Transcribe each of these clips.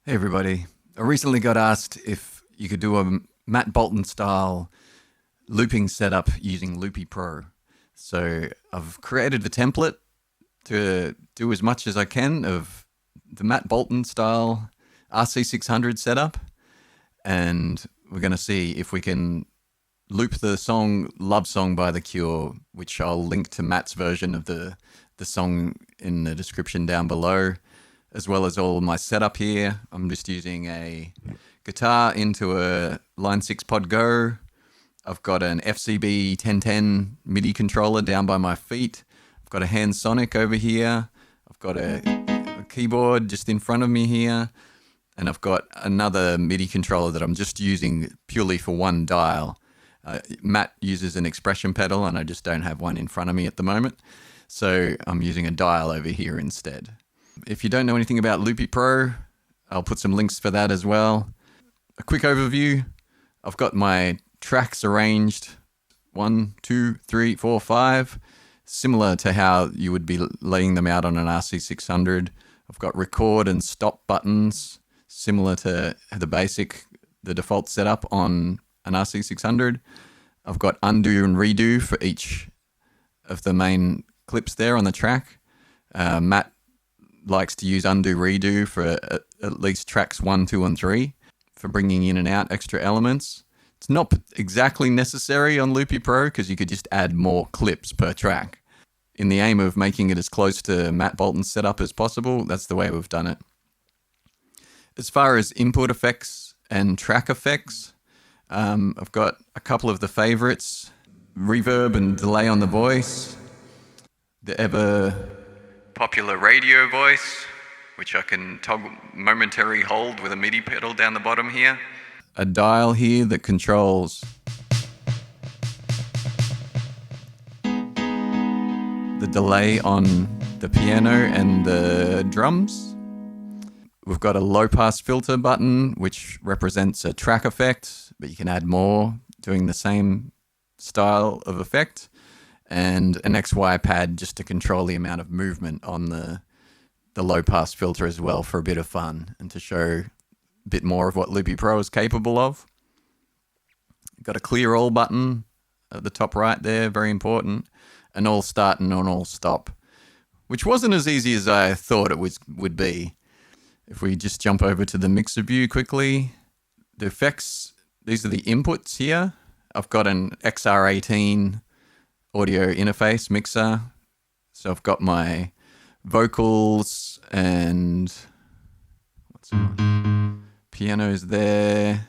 Hey everybody, I recently got asked if you could do a Matt Bolton style looping setup using Loopy Pro. So I've created the template to do as much as I can of the Matt Bolton style RC600 setup, and we're going to see if we can loop the song Love Song by The Cure, which I'll link to Matt's version of the song in the description down below, as well as all my setup here. I'm just using a guitar into a Line 6 Pod Go. I've got an FCB1010 MIDI controller down by my feet. I've got a hand sonic over here. I've got a keyboard just in front of me here. And I've got another MIDI controller that I'm just using purely for one dial. Matt uses an expression pedal and I just don't have one in front of me at the moment. So I'm using a dial over here instead. If you don't know anything about Loopy Pro, I'll put some links for that as well. A quick overview. I've got my tracks arranged 1, 2, 3, 4, 5, similar to how you would be laying them out on an RC600. I've got record and stop buttons, similar to the default setup on an RC600. I've got undo and redo for each of the main clips there on the track. Matt likes to use undo redo for at least tracks 1, 2, and 3 for bringing in and out extra elements. It's not exactly necessary on Loopy Pro because you could just add more clips per track. In the aim of making it as close to Matt Bolton's setup as possible, that's the way we've done it. As far as input effects and track effects, I've got a couple of the favorites: reverb and delay on the voice, the ever popular radio voice, which I can toggle momentary hold with a MIDI pedal down the bottom here. A dial here that controls the delay on the piano and the drums. We've got a low pass filter button, which represents a track effect, but you can add more doing the same style of effect. And an XY pad just to control the amount of movement on the low pass filter as well for a bit of fun and to show a bit more of what Loopy Pro is capable of. Got a clear all button at the top right there, very important. An all start and an all stop, which wasn't as easy as I thought it would be. If we just jump over to the mixer view quickly, the effects, these are the inputs here. I've got an XR18 audio interface mixer. So I've got my vocals and pianos there.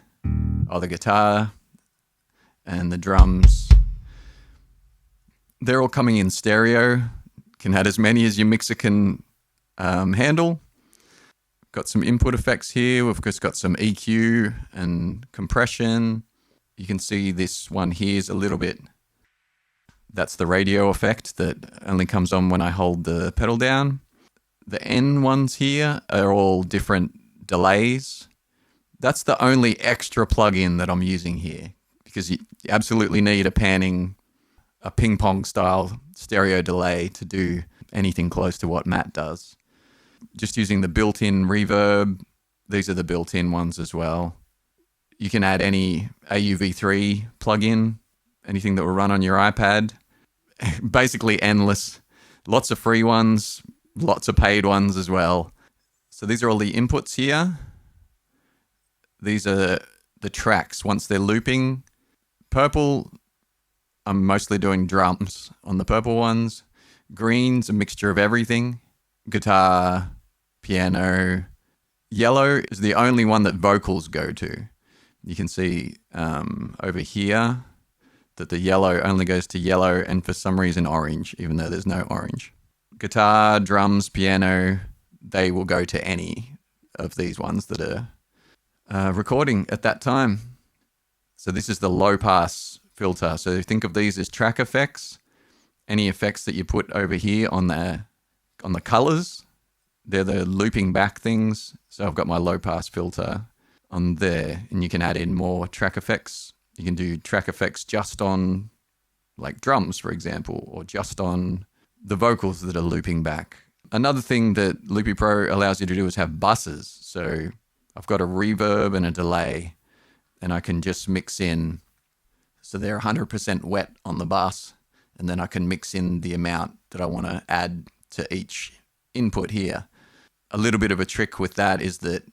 Oh, the guitar and the drums. They're all coming in stereo. Can add as many as your mixer can handle. Got some input effects here. We've just got some EQ and compression. You can see this one here is a little bit. That's the radio effect that only comes on when I hold the pedal down. The N ones here are all different delays. That's the only extra plugin that I'm using here because you absolutely need a ping pong style stereo delay to do anything close to what Matt does. Just using the built-in reverb. These are the built-in ones as well. You can add any AUV3 plugin, anything that will run on your iPad. Basically endless. Lots of free ones, lots of paid ones as well. So these are all the inputs here. These are the tracks once they're looping. Purple, I'm mostly doing drums on the purple ones. Green's a mixture of everything. Guitar, piano. Yellow is the only one that vocals go to. You can see over here that the yellow only goes to yellow and for some reason orange, even though there's no orange. Guitar, drums, piano, they will go to any of these ones that are recording at that time. So this is the low pass filter. So think of these as track effects. Any effects that you put over here on the colors, they're the looping back things. So I've got my low pass filter on there, and you can add in more track effects. You can do track effects just on like drums, for example, or just on the vocals that are looping back. Another thing that Loopy Pro allows you to do is have buses. So I've got a reverb and a delay, and I can just mix in. So they're 100% wet on the bus, and then I can mix in the amount that I want to add to each input here. A little bit of a trick with that is that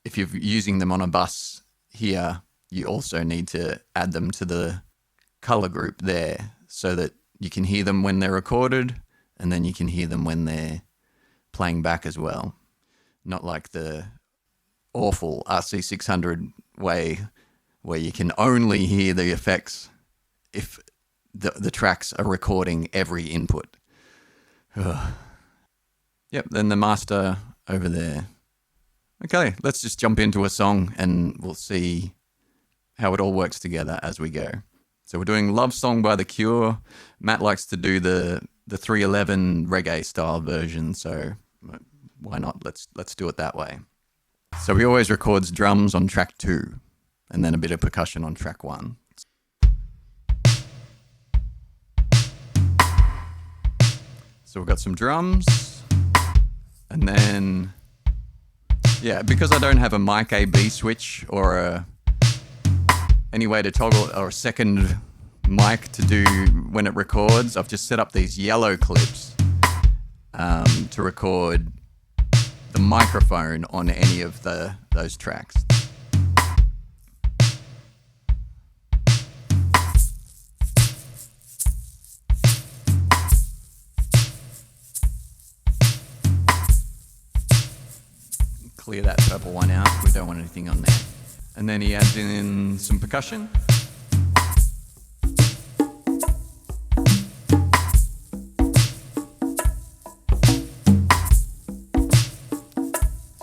if you're using them on a bus here, you also need to add them to the color group there so that you can hear them when they're recorded, and then you can hear them when they're playing back as well. Not like the awful RC600 way where you can only hear the effects if the tracks are recording every input. Yep, then the master over there. Okay, let's just jump into a song and we'll see how it all works together as we go. So we're doing Love Song by The Cure. Matt likes to do the 311 reggae style version, so why not? Let's do it that way. So he always records drums on track 2 and then a bit of percussion on track 1. So we've got some drums, and then, yeah, because I don't have a mic A/B switch or any way to toggle or a second mic to do when it records, I've just set up these yellow clips to record the microphone on any of those tracks. Clear that purple one out, we don't want anything on there. And then he adds in some percussion.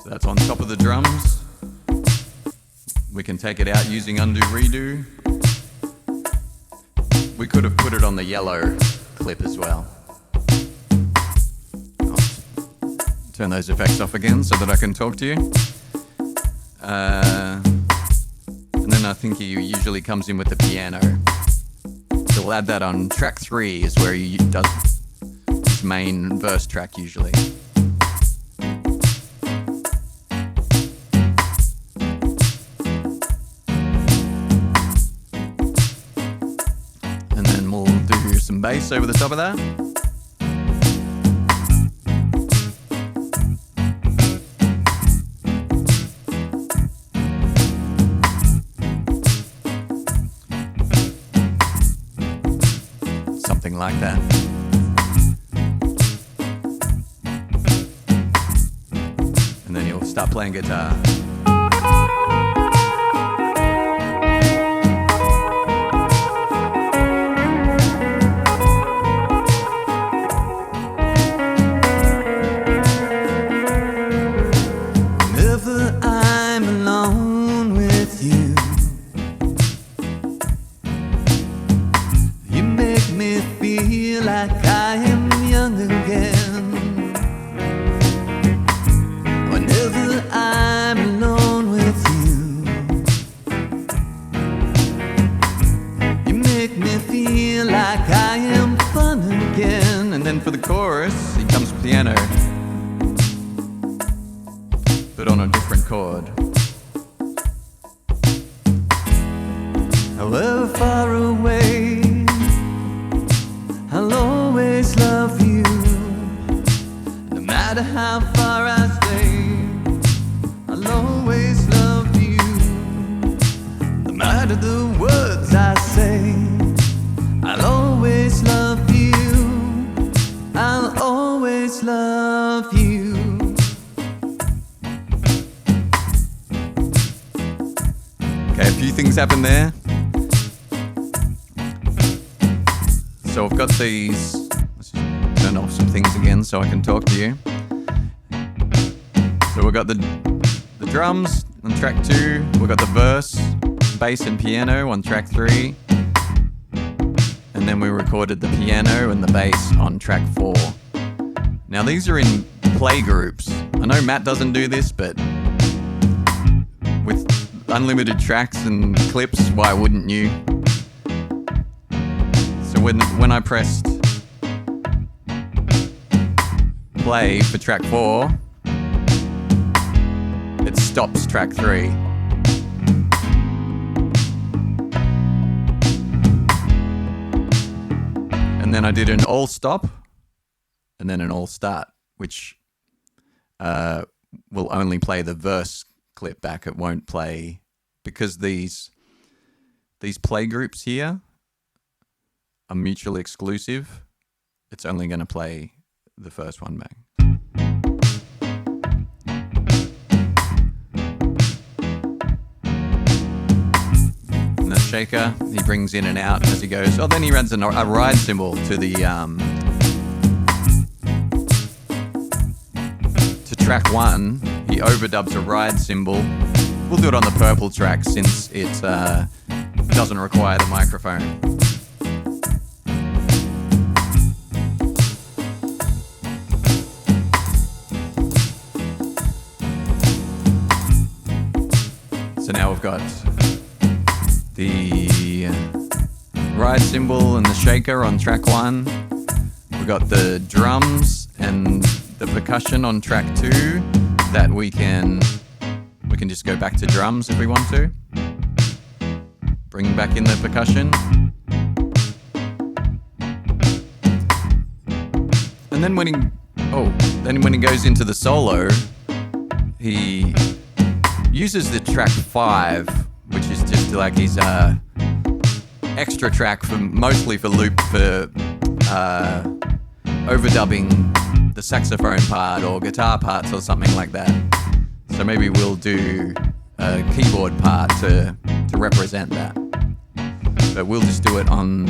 So that's on top of the drums. We can take it out using undo redo. We could have put it on the yellow clip as well. Turn those effects off again so that I can talk to you. And then I think he usually comes in with the piano. So we'll add that on track 3 is where he does his main verse track usually. And then we'll do some bass over the top of that. Something like that. And then you'll start playing guitar. Whenever I'm alone with you, feel like I am young again. Whenever I'm alone with you, you make me feel like I am fun again. And then for the chorus, he comes with piano, but on a different chord. However far away, I'll always love you, no matter how far I stay. I'll always love you, no matter the words I say. I'll always love you, I'll always love you. Okay, a few things happen there. So I've got these, let's just turn off some things again so I can talk to you. So we've got the drums on track 2, we've got the verse, bass and piano on track 3, and then we recorded the piano and the bass on track 4. Now these are in play groups. I know Matt doesn't do this, but with unlimited tracks and clips, why wouldn't you? So when I pressed play for track 4, it's stops track 3. And then I did an all stop and then an all start, which will only play the verse clip back. It won't play, because these play groups here are mutually exclusive. It's only going to play the first one back. And the shaker, he brings in and out as he goes. Oh, then he adds a ride cymbal to the to track 1. He overdubs a ride cymbal. We'll do it on the purple track since it doesn't require the microphone. So now we've got the ride cymbal and the shaker on track 1. We've got the drums and the percussion on track 2 that we can just go back to drums if we want to. Bring back in the percussion. And then when he goes into the solo, he uses the track 5, which is just like his extra track mostly for overdubbing the saxophone part or guitar parts or something like that. So maybe we'll do a keyboard part to represent that. But we'll just do it on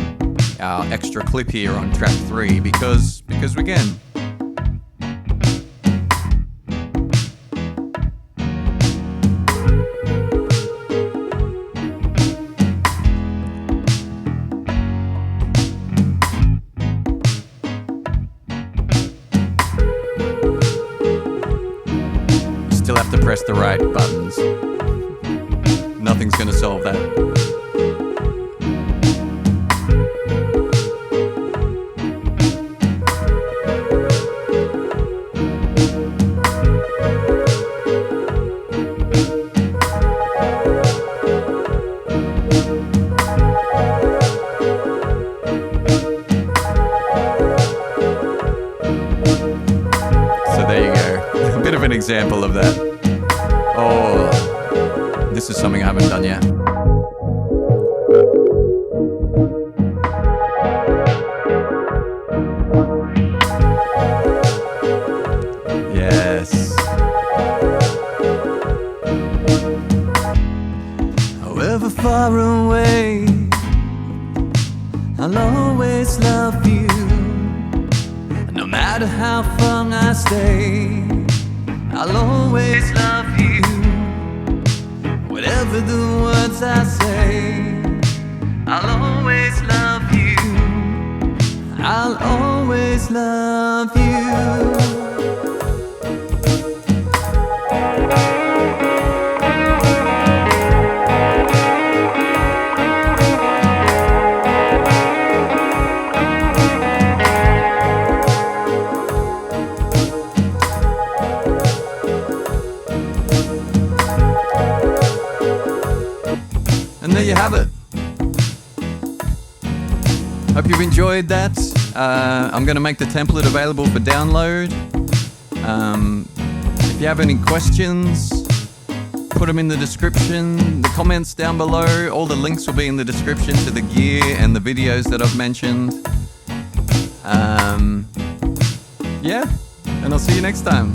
our extra clip here on track 3 because we can. Still have to press the right buttons. Nothing's going to solve that. So there you go. A bit of an example of that. Oh, this is something I haven't done yet. Yes. However far away, I'll always love you. No matter how far I stay, I'll always love you. Whatever the words I say, I'll always love you. I'll always love you. And there you have it. Hope you've enjoyed that. I'm going to make the template available for download. If you have any questions, put them in the description, the comments down below. All the links will be in the description to the gear and the videos that I've mentioned. Yeah, and I'll see you next time.